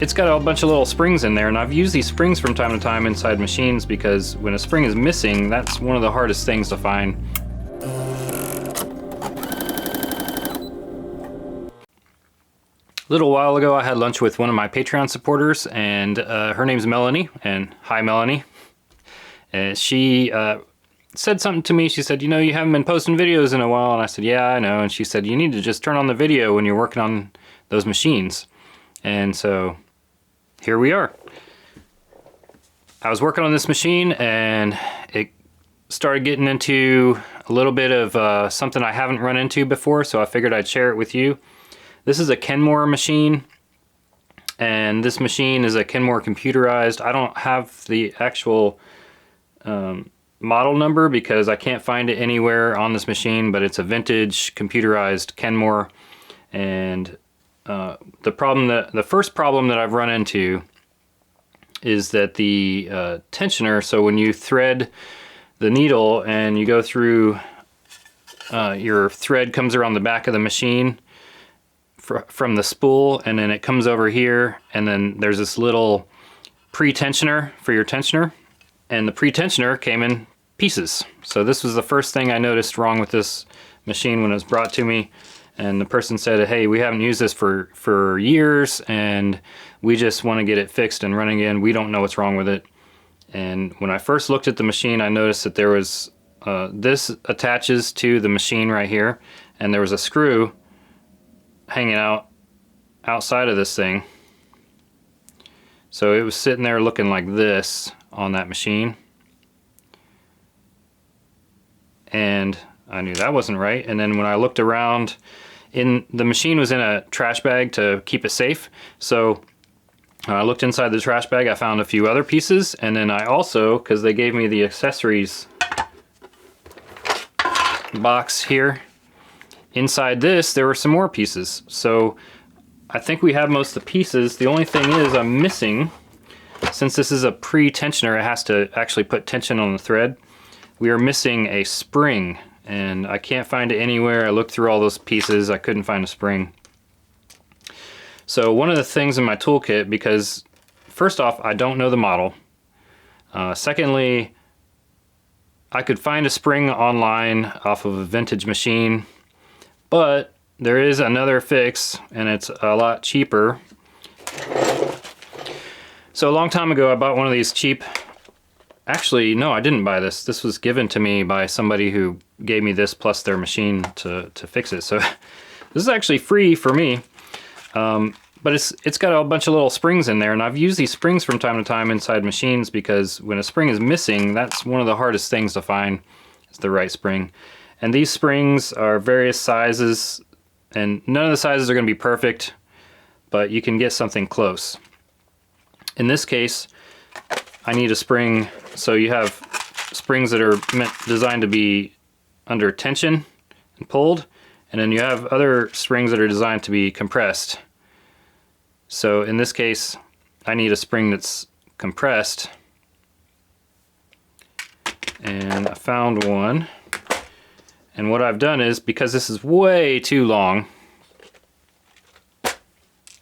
It's got a bunch of little springs in there, and I've used these springs from time to time inside machines because when a spring is missing, that's one of the hardest things to find. A little while ago I had lunch with one of my Patreon supporters, and her name's Melanie, and hi Melanie. She said something to me. She said, you know, you haven't been posting videos in a while, and I said, yeah, I know. And she said, you need to just turn on the video when you're working on those machines. And so here we are. I was working on this machine and it started getting into a little bit of something I haven't run into before, so I figured I'd share it with you. This is a Kenmore machine, and this machine is a Kenmore computerized. I don't have the actual model number because I can't find it anywhere on this machine, but it's a vintage computerized Kenmore. And the first problem that I've run into is that the tensioner, so when you thread the needle and you go through, your thread comes around the back of the machine from the spool, and then it comes over here, and then there's this little pre-tensioner for your tensioner, and the pre-tensioner came in pieces. So this was the first thing I noticed wrong with this machine when it was brought to me. And the person said, hey, we haven't used this for years, and we just want to get it fixed and running again. We don't know what's wrong with it. And when I first looked at the machine, I noticed that there was, this attaches to the machine right here, and there was a screw hanging outside of this thing. So it was sitting there looking like this on that machine. And I knew that wasn't right. And then when I looked around, the machine was in a trash bag to keep it safe. So I looked inside the trash bag, I found a few other pieces, and then I also, because they gave me the accessories box here, inside this there were some more pieces. So I think we have most of the pieces. The only thing is I'm missing, since this is a pre-tensioner, it has to actually put tension on the thread. We are missing a spring, and I can't find it anywhere. I looked through all those pieces, I couldn't find a spring. So one of the things in my toolkit, because first off, I don't know the model. Secondly, I could find a spring online off of a vintage machine, but there is another fix, and it's a lot cheaper. So a long time ago, I bought one of these cheap. Actually, no, I didn't buy this. This was given to me by somebody who gave me this plus their machine to fix it. So this is actually free for me. But it's got a bunch of little springs in there, and I've used these springs from time to time inside machines because when a spring is missing, that's one of the hardest things to find, is the right spring. And these springs are various sizes, and none of the sizes are going to be perfect, but you can get something close. In this case, I need a spring, so you have springs that are designed to be under tension and pulled, and then you have other springs that are designed to be compressed. So in this case, I need a spring that's compressed, and I found one. And what I've done is, because this is way too long, let's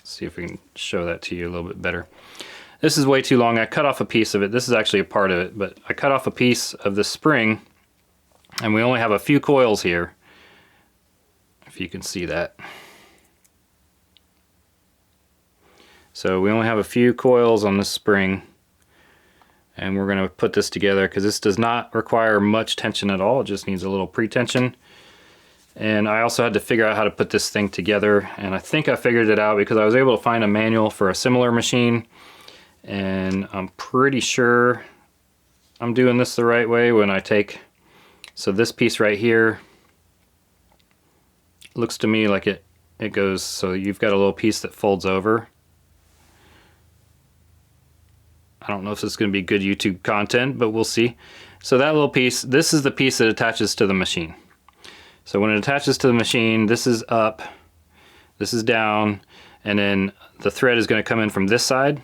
see if we can show that to you a little bit better. This is way too long. I cut off a piece of it. This is actually a part of it, but I cut off a piece of the spring, and we only have a few coils here, if you can see that. So we only have a few coils on this spring, and we're going to put this together because this does not require much tension at all. It just needs a little pre-tension. And I also had to figure out how to put this thing together, and I think I figured it out because I was able to find a manual for a similar machine, and I'm pretty sure I'm doing this the right way when I take, so this piece right here looks to me like it goes, so you've got a little piece that folds over. I don't know if this is going to be good YouTube content, but we'll see. So that little piece, this is the piece that attaches to the machine. So when it attaches to the machine, this is up, this is down, and then the thread is going to come in from this side,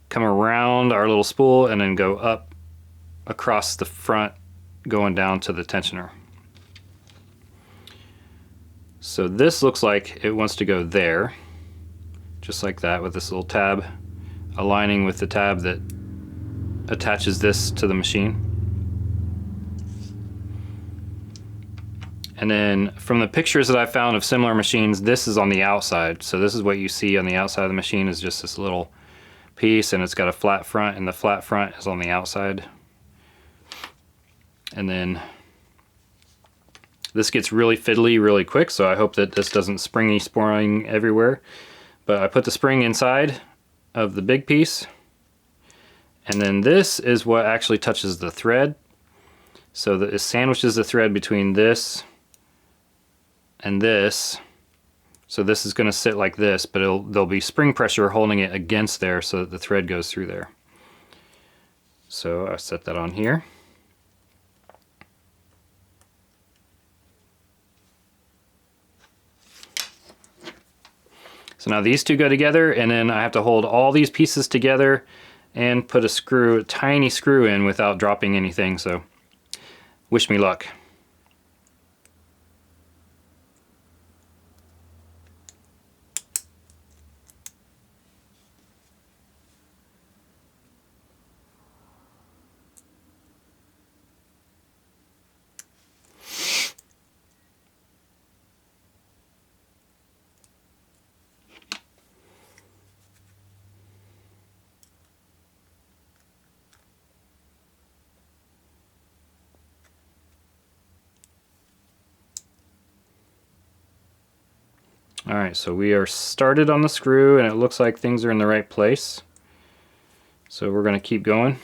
come around our little spool, and then go up across the front, going down to the tensioner. So this looks like it wants to go there, just like that, with this little tab aligning with the tab that attaches this to the machine. And then from the pictures that I found of similar machines, this is on the outside. So this is what you see on the outside of the machine, is just this little piece, and it's got a flat front, and the flat front is on the outside. And then this gets really fiddly really quick, so I hope that this doesn't spring everywhere. But I put the spring inside of the big piece, and then this is what actually touches the thread. So that it sandwiches the thread between this and this. So this is going to sit like this, but there'll be spring pressure holding it against there so that the thread goes through there. So I set that on here. So now these two go together, and then I have to hold all these pieces together and put a tiny screw in without dropping anything. So wish me luck. Alright, so we are started on the screw, and it looks like things are in the right place. So we're going to keep going.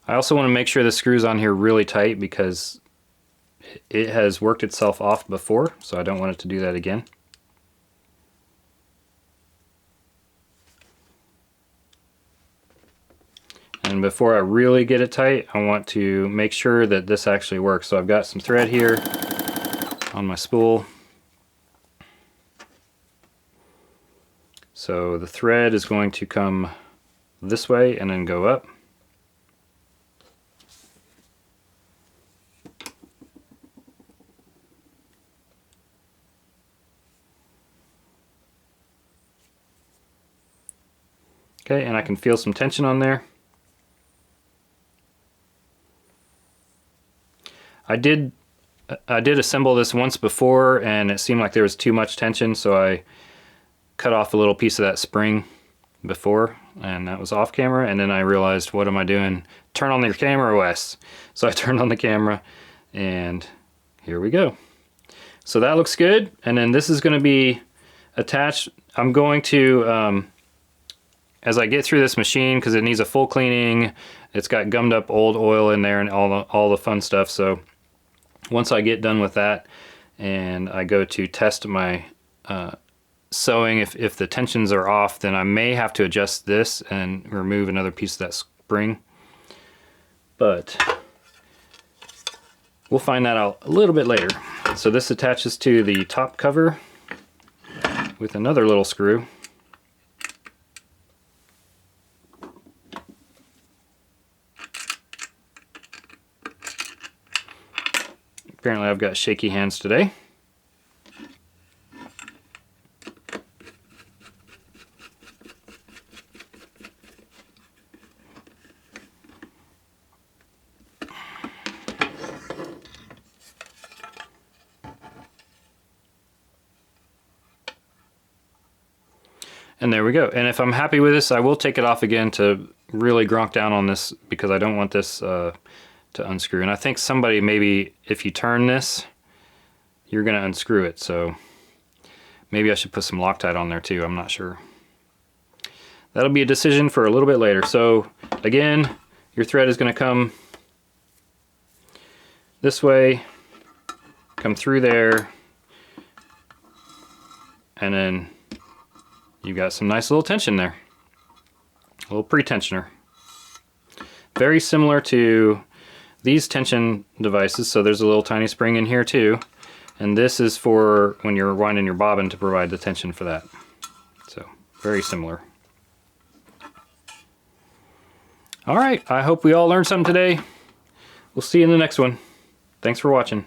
I also want to make sure the screw's on here really tight because it has worked itself off before, so I don't want it to do that again. And before I really get it tight, I want to make sure that this actually works. So I've got some thread here on my spool. So the thread is going to come this way and then go up. Okay, and I can feel some tension on there. I did assemble this once before, and it seemed like there was too much tension, so I cut off a little piece of that spring before, and that was off camera. And then I realized, what am I doing? Turn on your camera, Wes. So I turned on the camera, and here we go. So that looks good. And then this is going to be attached. I'm going to, as I get through this machine, because it needs a full cleaning, it's got gummed up old oil in there and all the fun stuff. So once I get done with that and I go to test my sewing, if the tensions are off, then I may have to adjust this and remove another piece of that spring. But we'll find that out a little bit later. So this attaches to the top cover with another little screw. Apparently I've got shaky hands today. And there we go. And if I'm happy with this, I will take it off again to really gronk down on this, because I don't want this to unscrew. And I think somebody, maybe if you turn this, you're going to unscrew it. So maybe I should put some Loctite on there too. I'm not sure. That'll be a decision for a little bit later. So again, your thread is going to come this way, come through there, and then you've got some nice little tension there. A little pre-tensioner. Very similar to these tension devices. So there's a little tiny spring in here too. And this is for when you're winding your bobbin to provide the tension for that. So very similar. All right, I hope we all learned something today. we'll see you in the next one. Thanks for watching.